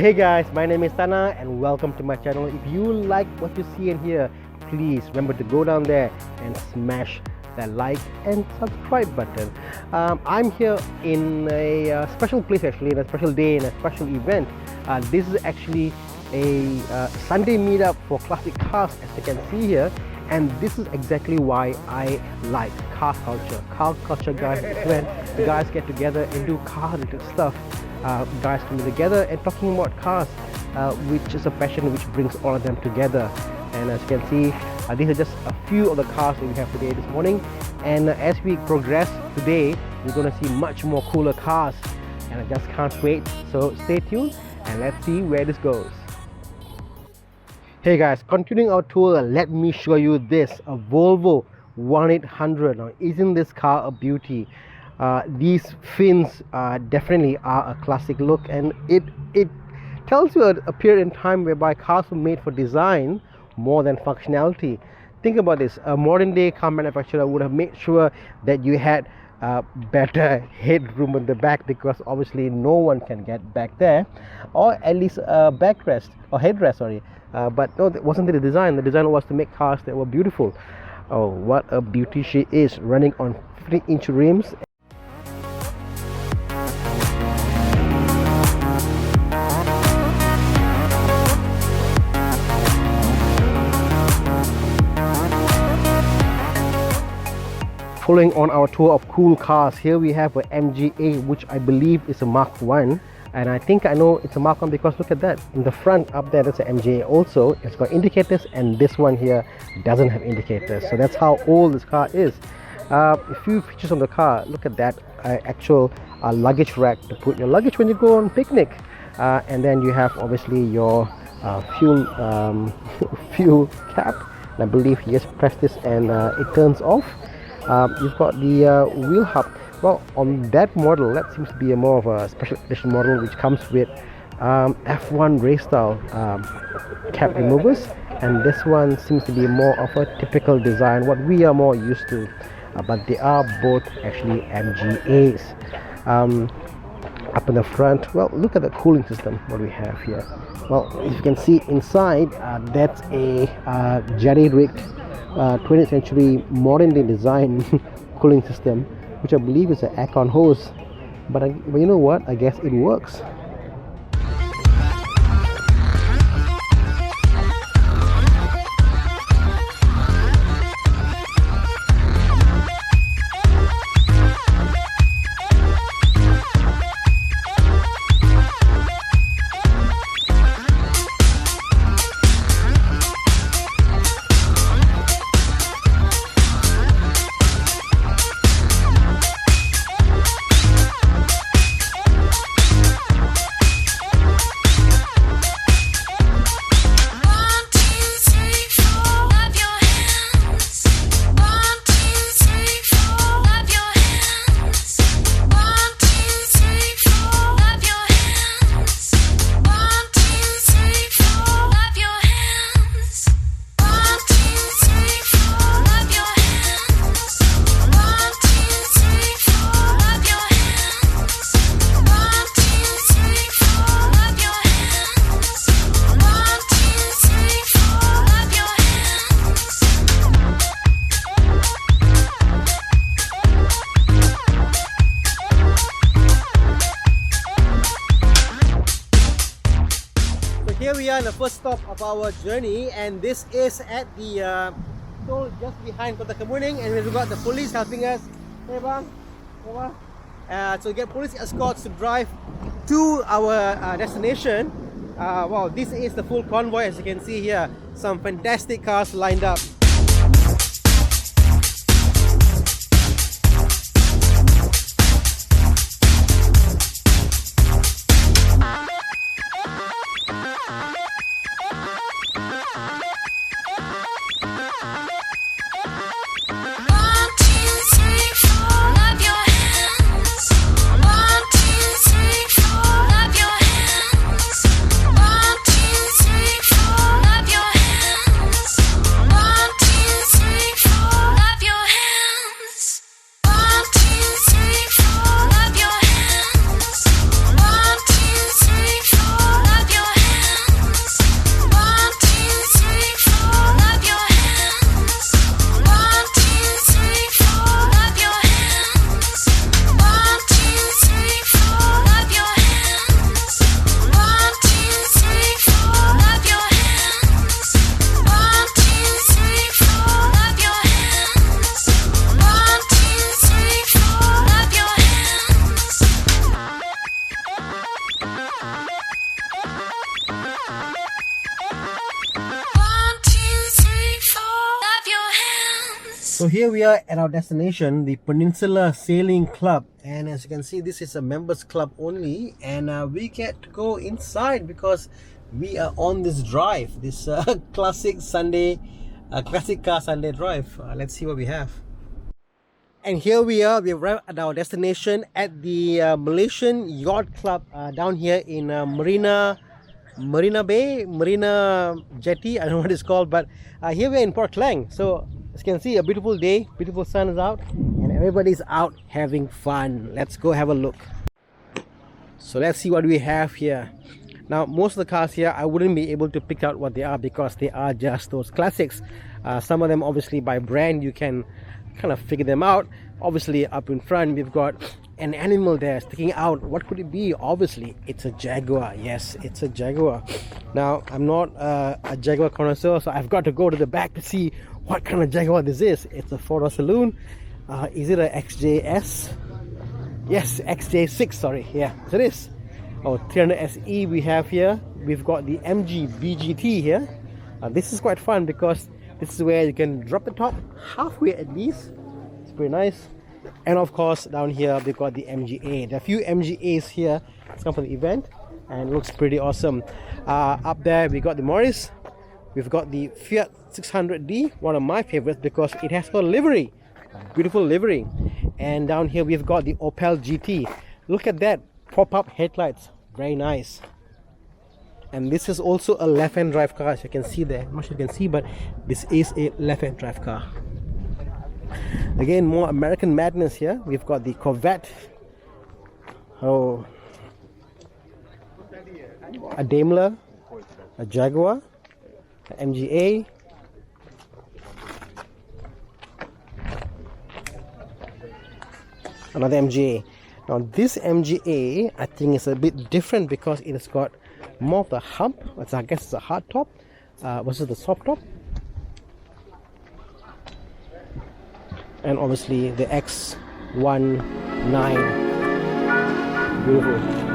Hey guys, my name is Thana and welcome to my channel. If you like what you see and hear, please remember to go down there and smash that like and subscribe button. I'm here in a special place, actually, in a special day, in a special event. This is actually a Sunday meetup for classic cars, as you can see here. And this is exactly why I like car culture. Car culture, guys, is when guys get together and do car-related stuff. Guys coming together and talking about cars, which is a passion which brings all of them together. And as you can see, these are just a few of the cars that we have today this morning. And as we progress today, we're going to see much more cooler cars, and I just can't wait. So stay tuned and let's see where this goes. Hey guys, continuing our tour, let me show you this, a Volvo 1800. Now, isn't this car a beauty? These fins definitely are a classic look, and it tells you a period in time whereby cars were made for design more than functionality. Think about this: a modern day car manufacturer would have made sure that you had better headroom in the back, because obviously no one can get back there, or at least a backrest or headrest, sorry. But no, that wasn't the design. The design was to make cars that were beautiful. Oh, what a beauty she is, running on 3-inch rims. Following on our tour of cool cars, here we have a MGA, which I believe is a Mach 1. And I think I know it's a Mach 1 because look at that. In the front up there, that's an MGA also. It's got indicators, and this one here doesn't have indicators. So that's how old this car is. A few features on the car. Look at that actual luggage rack to put your luggage when you go on picnic. And then you have obviously your fuel cap. And I believe you just press this and it turns off. You've got the wheel hub. Well, on that model, that seems to be a more of a special edition model, which comes with F1 race style cap removers, and this one seems to be more of a typical design, what we are more used to, but they are both actually MGAs. Up in the front, well, look at the cooling system, what we have here. Well, as you can see inside, that's a jerry-rigged 20th century modern day design cooling system, which I believe is an air-con hose, but you know what, I guess it works. Here we are in the first stop of our journey, and this is at the toll just behind Kota Kemuning, and we've got the police helping us. Hey bang, so get police escorts to drive to our destination. Wow, this is the full convoy, as you can see here. Some fantastic cars lined up. One, So here we are at our destination, the Peninsula Sailing Club, and as you can see, this is a members club only, and we get to go inside because we are on this drive, this classic car Sunday drive. Let's see what we have. And here we are, we arrived at our destination at the Malaysian Yacht Club down here in Marina Bay, Marina Jetty, I don't know what it's called, but here we are in Port Klang. So as you can see, a beautiful day, beautiful sun is out, and everybody's out having fun. Let's go have a look. So let's see what we have here. Now, most of the cars here, I wouldn't be able to pick out what they are because they are just those classics. Some of them, obviously, by brand, you can kind of figure them out. Obviously, up in front, we've got an animal there sticking out. What could it be? Obviously, it's a Jaguar. Yes, it's a Jaguar. Now, I'm not a Jaguar connoisseur, so I've got to go to the back to see what kind of Jaguar this is. It's a 4-door saloon. Is it a XJS? Yes, XJ6, sorry. Yeah, it is. Oh, 300 SE we have here. We've got the MG BGT here. This is quite fun because this is where you can drop the top halfway at least. It's pretty nice. And of course, down here we've got the MGA. There are a few MGAs here. It's come for the event and it looks pretty awesome. Up there we got the Morris. We've got the Fiat 600D, one of my favorites because it has got livery, beautiful livery. And down here we've got the Opel GT. Look at that, pop-up headlights, very nice. And this is also a left-hand drive car, as you can see there. I'm not sure you can see, but this is a left-hand drive car. Again, more American madness here. We've got the Corvette, a Daimler, a Jaguar, an MGA, another MGA. Now this MGA, I think, is a bit different because it has got more of the hump. I guess it's a hard top versus the soft top. And obviously the X19, beautiful.